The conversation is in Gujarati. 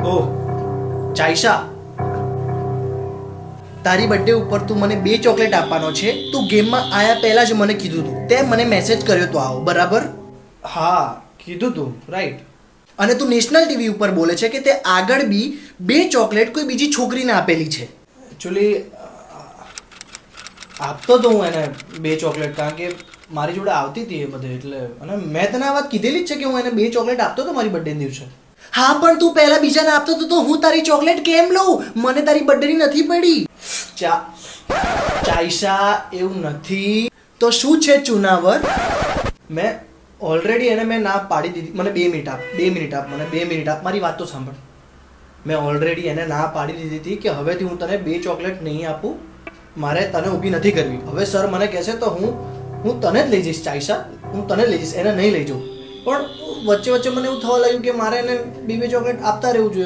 ઓહ ચાઈશા, તારી બર્થડે ઉપર તું મને 2 ચોકલેટ આપવાનો છે. તું ગેમમાં આયા પહેલા જ મને કીધું તું, તે મને મેસેજ કર્યો તો આવો, બરાબર? હા કીધું તું, રાઈટ. અને તું નેશનલ ટીવી ઉપર બોલે છે કે તે આગળ બી 2 ચોકલેટ કોઈ બીજી છોકરીને આપેલી છે. એકચ્યુઅલી આપતો તો હું એને 2 ચોકલેટ, કારણ કે મારી જોડે આવતી હતી એ બધે, એટલે અને મેં તને આ વાત કીધેલી જ છે કે હું એને 2 ચોકલેટ આપતો હતો મારી બર્થડે દિવસે. હા પણ તું પહેલા બીજાને આપતો હતો તો હું તારી ચોકલેટ કેમ લઉં? મને તારી બર્થડેની નથી પડી. ચાઈશા એવું નથી. તો શું છે ચુનાવર? મેં ઓલરેડી એને મેં ના પાડી દીધી. મને 2 મિનિટ આપ, 2 મિનિટ આપ, મને 2 મિનિટ આપ, મારી વાત તો સાંભળ. મેં ઓલરેડી એને ના પાડી દીધી હતી કે હવેથી હું તને 2 ચોકલેટ નહીં આપું, મારે તને ઊભી નથી કરવી. હવે સર મને કહેશે તો હું તને જ લઈ જઈશ ચાઈશા, હું તને લઈ જઈશ, એને નહીં લઈ જાઉં. પણ વચ્ચે વચ્ચે મને એવું થવા લાગ્યું કે મારે એને 2 ચોકલેટ આપતા રહેવું જોઈએ.